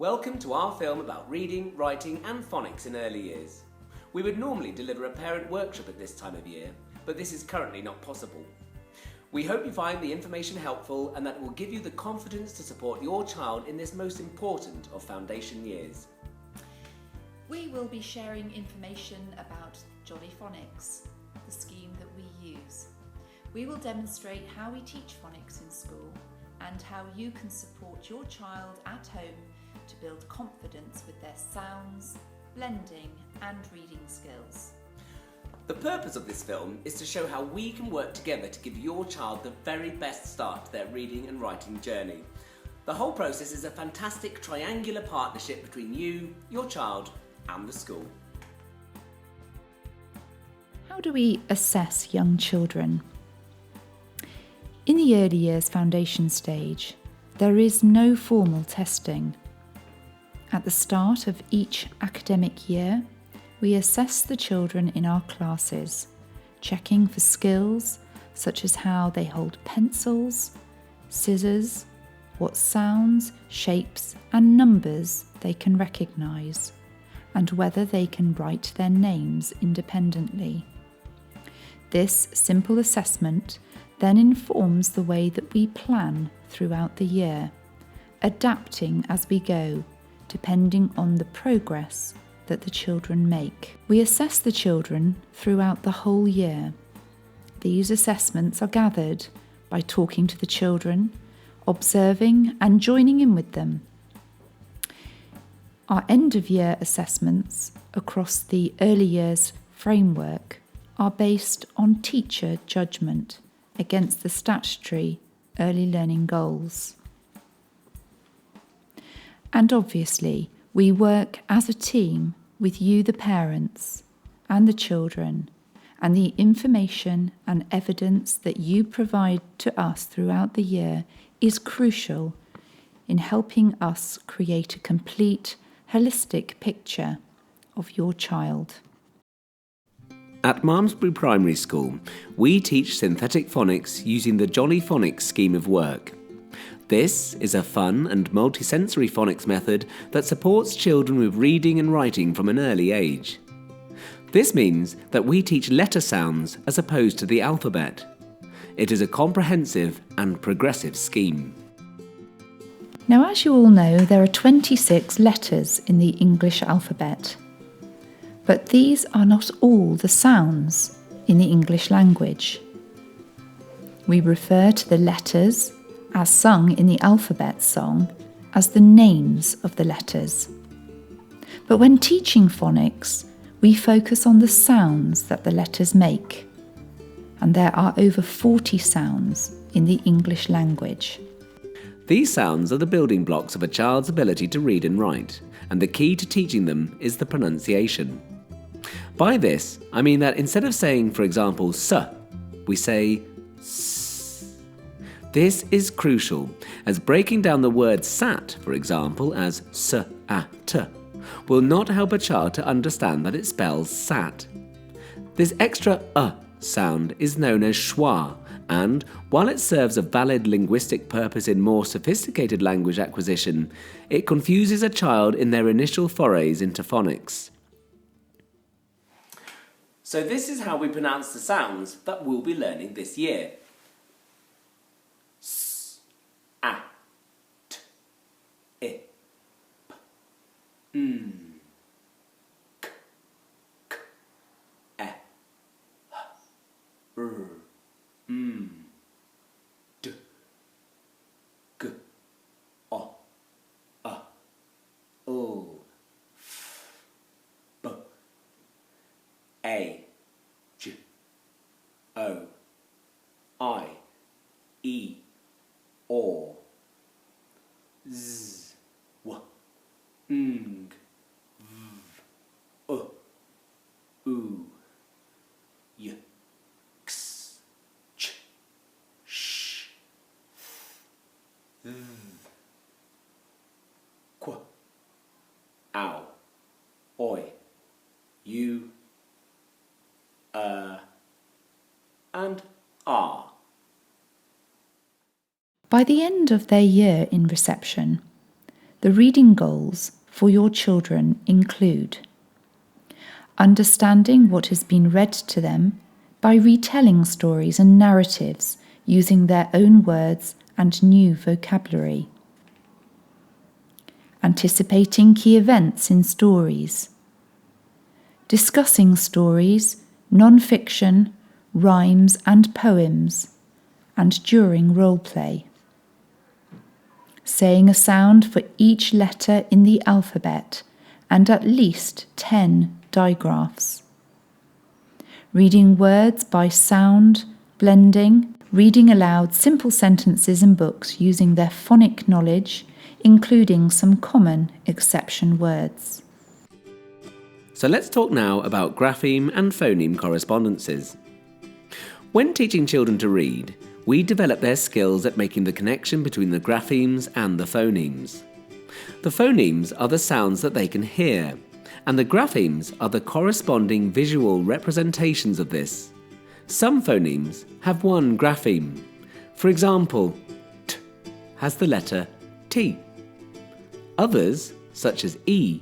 Welcome to our film about reading, writing and phonics in early years. We would normally deliver a parent workshop at this time of year, but this is currently not possible. We hope you find the information helpful and that it will give you the confidence to support your child in this most important of foundation years. We will be sharing information about Jolly Phonics, the scheme that we use. We will demonstrate how we teach phonics in school and how you can support your child at home to build confidence with their sounds, blending and reading skills. The purpose of this film is to show how we can work together to give your child the very best start to their reading and writing journey. The whole process is a fantastic triangular partnership between you, your child and the school. How do we assess young children? In the early years foundation stage, there is no formal testing. At the start of each academic year, we assess the children in our classes, checking for skills such as how they hold pencils, scissors, what sounds, shapes and numbers they can recognise, and whether they can write their names independently. This simple assessment then informs the way that we plan throughout the year, adapting as we go, depending on the progress that the children make. We assess the children throughout the whole year. These assessments are gathered by talking to the children, observing and joining in with them. Our end-of-year assessments across the early years framework are based on teacher judgment against the statutory early learning goals. And obviously, we work as a team with you, the parents, and the children, and the information and evidence that you provide to us throughout the year is crucial in helping us create a complete, holistic picture of your child. At Malmesbury Primary School, we teach synthetic phonics using the Jolly Phonics scheme of work. This is a fun and multisensory phonics method that supports children with reading and writing from an early age. This means that we teach letter sounds as opposed to the alphabet. It is a comprehensive and progressive scheme. Now, as you all know, there are 26 letters in the English alphabet. But these are not all the sounds in the English language. We refer to the letters as sung in the alphabet song as the names of the letters. But when teaching phonics, we focus on the sounds that the letters make. And there are over 40 sounds in the English language. These sounds are the building blocks of a child's ability to read and write, and the key to teaching them is the pronunciation. By this, I mean that instead of saying, for example, s, we say s. This is crucial, as breaking down the word sat, for example, as s-a-t, will not help a child to understand that it spells sat. This extra sound is known as schwa, and while it serves a valid linguistic purpose in more sophisticated language acquisition, it confuses a child in their initial forays into phonics. So this is how we pronounce the sounds that we'll be learning this year. S, a, t, I, p, k, k, e, h, r, d, g, o, o, f, b, a, j, o, I, e, o, z, w, ng, v, u, y, x, ch, sh, th, qu, ow, oi, u, and r. By the end of their year in reception, The reading goals for your children include understanding what has been read to them by retelling stories and narratives using their own words and new vocabulary. Anticipating key events in stories. Discussing stories, non-fiction, rhymes and poems, and during role play. Saying a sound for each letter in the alphabet and at least 10 digraphs. Reading words by sound, blending, reading aloud simple sentences and books using their phonic knowledge, including some common exception words. So let's talk now about grapheme and phoneme correspondences. When teaching children to read, we develop their skills at making the connection between the graphemes and the phonemes. The phonemes are the sounds that they can hear, and the graphemes are the corresponding visual representations of this. Some phonemes have one grapheme. For example, T has the letter T. Others, such as E,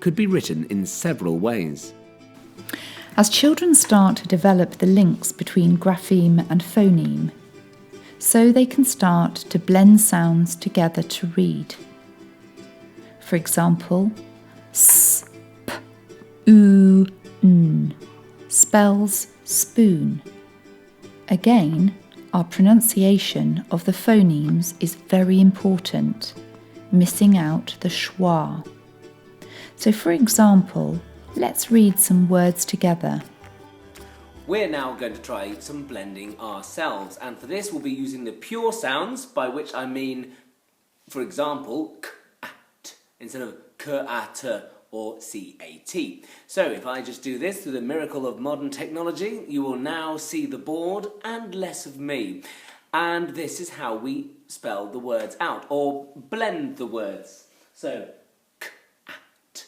could be written in several ways. As children start to develop the links between grapheme and phoneme, so they can start to blend sounds together to read. For example, S, P, U, N spells spoon. Again, our pronunciation of the phonemes is very important, missing out the schwa. So for example, let's read some words together. We're now going to try some blending ourselves, and for this we'll be using the pure sounds, by which I mean, for example, k, at, instead of k, at, or c-a-t. So if I just do this through the miracle of modern technology, you will now see the board and less of me. And this is how we spell the words out, or blend the words. So, k, at,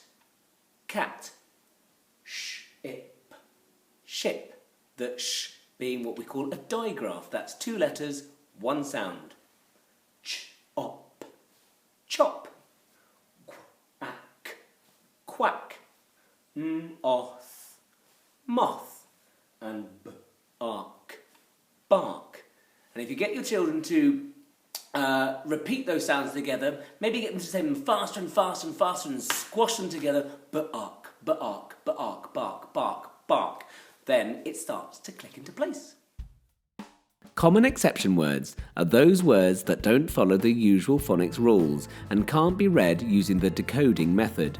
cat, ship, ship. The sh being what we call a digraph. That's 2 letters, 1 sound. Ch-op, chop. Quack, quack. Moth, moth. And bark, bark. And if you get your children to repeat those sounds together, maybe get them to say them faster and faster and faster and squash them together. Bark, bark, bark, bark, bark, bark. Then it starts to click into place. Common exception words are those words that don't follow the usual phonics rules and can't be read using the decoding method.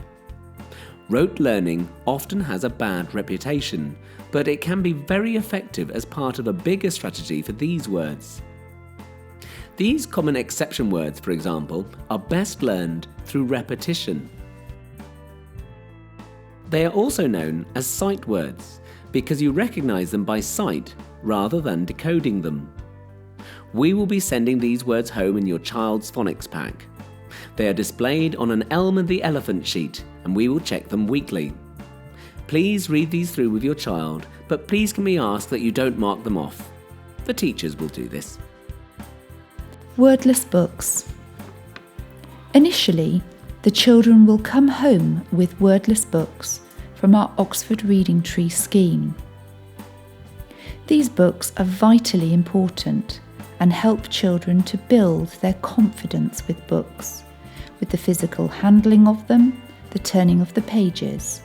Rote learning often has a bad reputation, but it can be very effective as part of a bigger strategy for these words. These common exception words, for example, are best learned through repetition. They are also known as sight words, because you recognise them by sight rather than decoding them. We will be sending these words home in your child's phonics pack. They are displayed on an Elm and the Elephant sheet, and we will check them weekly. Please read these through with your child, but please can we ask that you don't mark them off. The teachers will do this. Wordless books. Initially, the children will come home with wordless books from our Oxford Reading Tree scheme. These books are vitally important and help children to build their confidence with books, with the physical handling of them, the turning of the pages.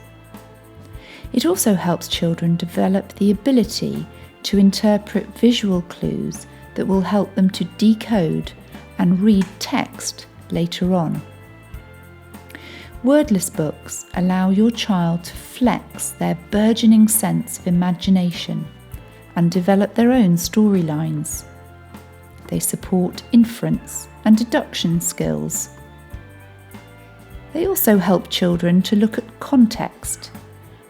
It also helps children develop the ability to interpret visual clues that will help them to decode and read text later on. Wordless books allow your child to flex their burgeoning sense of imagination and develop their own storylines. They support inference and deduction skills. They also help children to look at context,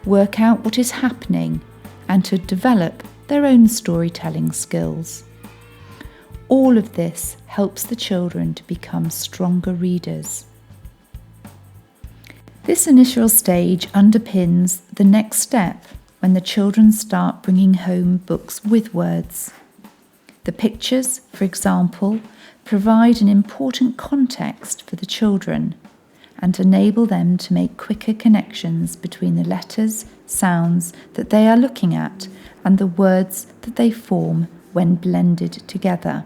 work out what is happening, and to develop their own storytelling skills. All of this helps the children to become stronger readers. This initial stage underpins the next step when the children start bringing home books with words. The pictures, for example, provide an important context for the children. and enable them to make quicker connections between the letters, sounds that they are looking at and the words that they form when blended together.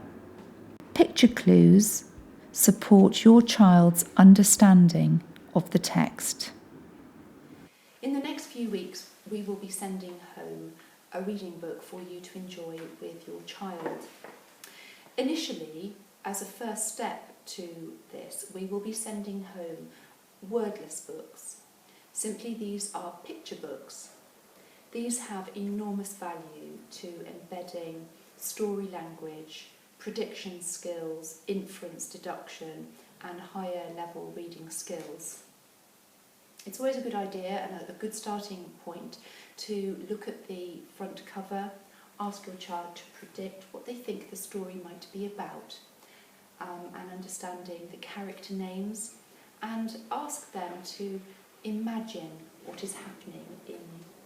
Picture clues support your child's understanding of the text. In the next few weeks, we will be sending home a reading book for you to enjoy with your child. Initially, as a first step to this, we will be sending home Wordless Books. Simply, these are picture books. These have enormous value to embedding story language, prediction skills, inference deduction, and higher level reading skills. It's always a good idea and a good starting point to look at the front cover, ask your child to predict what they think the story might be about, and understanding the character names, and ask them to imagine what is happening in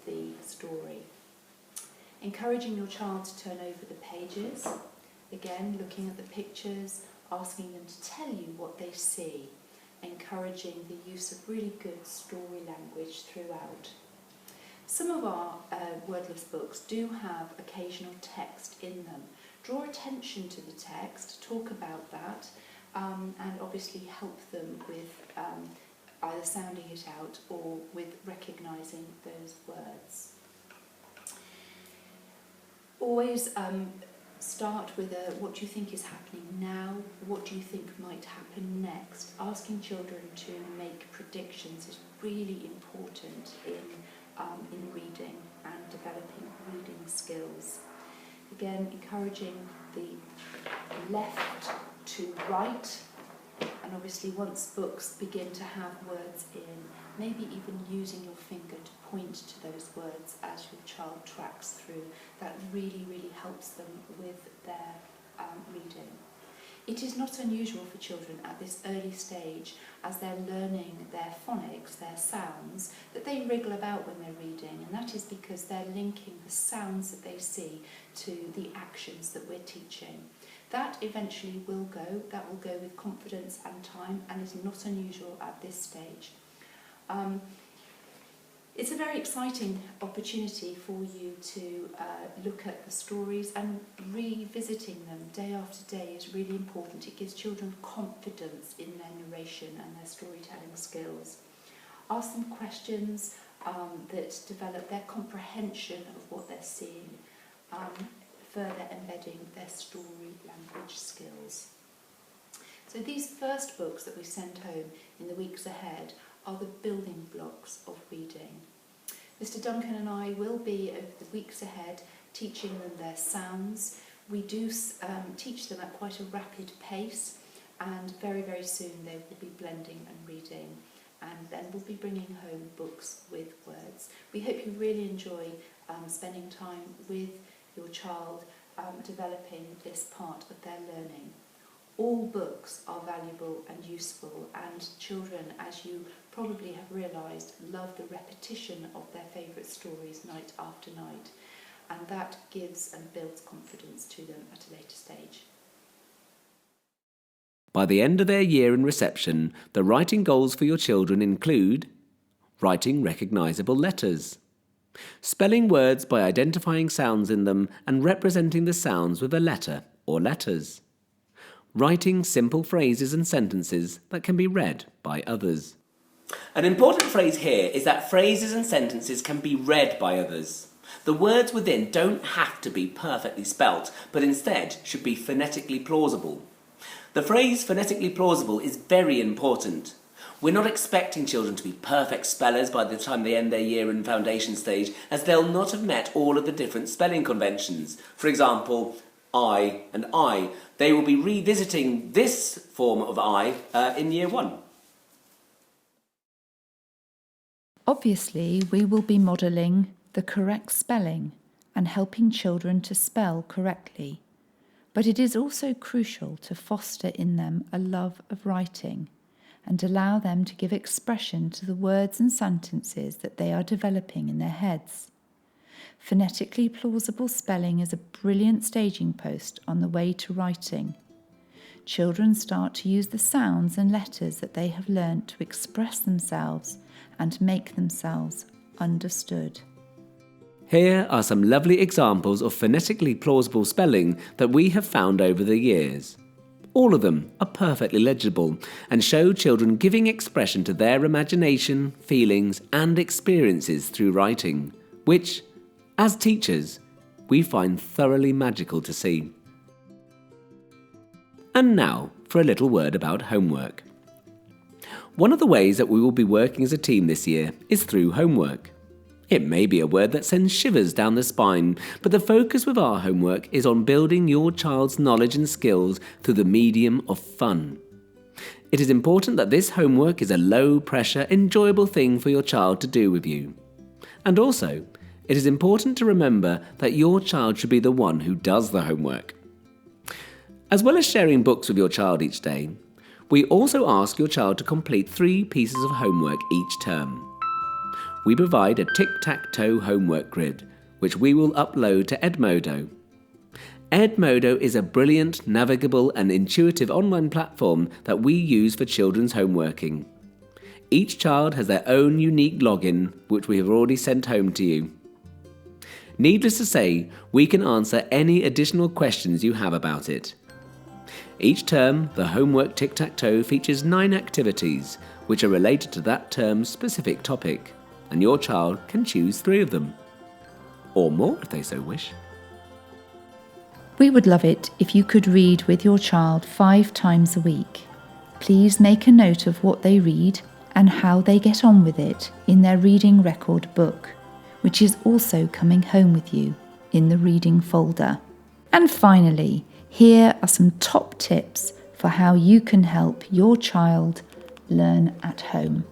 the story. Encouraging your child to turn over the pages, again looking at the pictures, asking them to tell you what they see, encouraging the use of really good story language throughout. Some of our wordless books do have occasional text in them. Draw attention to the text, talk about that, and obviously help them with either sounding it out or with recognising those words. Always start with what do you think is happening now, what do you think might happen next. Asking children to make predictions is really important in reading and developing reading skills. Again, encouraging the left to right, and obviously once books begin to have words in, maybe even using your finger to point to those words as your child tracks through. That really, really helps them with their reading. It is not unusual for children at this early stage, as they're learning their phonics, their sounds, that they wriggle about when they're reading, and that is because they're linking the sounds that they see to the actions that we're teaching. That eventually will go, that will go with confidence and time, and is not unusual at this stage. It's a very exciting opportunity for you to look at the stories, and revisiting them day after day is really important. It gives children confidence in their narration and their storytelling skills. Ask them questions that develop their comprehension of what they're seeing, further embedding their story language skills. So these first books that we send home in the weeks ahead are the building blocks of reading. Mr. Duncan and I will be, over the weeks ahead, teaching them their sounds. We do teach them at quite a rapid pace, and very, very soon they will be blending and reading, and then we'll be bringing home books with words. We hope you really enjoy spending time with your child, developing this part of their learning. All books are valuable and useful, and children, as you probably have realised, love the repetition of their favourite stories night after night, and that gives and builds confidence to them at a later stage. By the end of their year in reception, the writing goals for your children include writing recognisable letters, spelling words by identifying sounds in them and representing the sounds with a letter or letters, writing simple phrases and sentences that can be read by others. An important phrase here is that phrases and sentences can be read by others. The words within don't have to be perfectly spelt, but instead should be phonetically plausible. The phrase phonetically plausible is very important. We're not expecting children to be perfect spellers by the time they end their year in foundation stage, as they'll not have met all of the different spelling conventions. For example, I and I. They will be revisiting this form of I in year 1. Obviously, we will be modelling the correct spelling and helping children to spell correctly. But it is also crucial to foster in them a love of writing and allow them to give expression to the words and sentences that they are developing in their heads. Phonetically plausible spelling is a brilliant staging post on the way to writing. children start to use the sounds and letters that they have learnt to express themselves and make themselves understood. Here are some lovely examples of phonetically plausible spelling that we have found over the years. All of them are perfectly legible and show children giving expression to their imagination, feelings, and experiences through writing, which, as teachers, we find thoroughly magical to see. And now for a little word about homework. One of the ways that we will be working as a team this year is through homework. It may be a word that sends shivers down the spine, but the focus with our homework is on building your child's knowledge and skills through the medium of fun. It is important that this homework is a low-pressure, enjoyable thing for your child to do with you. And also, it is important to remember that your child should be the one who does the homework. As well as sharing books with your child each day, we also ask your child to complete 3 pieces of homework each term. We provide a tic-tac-toe homework grid, which we will upload to Edmodo. Edmodo is a brilliant, navigable and intuitive online platform that we use for children's homeworking. Each child has their own unique login, which we have already sent home to you. Needless to say, we can answer any additional questions you have about it. Each term, the homework tic-tac-toe features 9 activities, which are related to that term's specific topic, and your child can choose 3 of them. Or more if they so wish. We would love it if you could read with your child 5 times a week. Please make a note of what they read and how they get on with it in their reading record book, which is also coming home with you in the reading folder. And finally, here are some top tips for how you can help your child learn at home.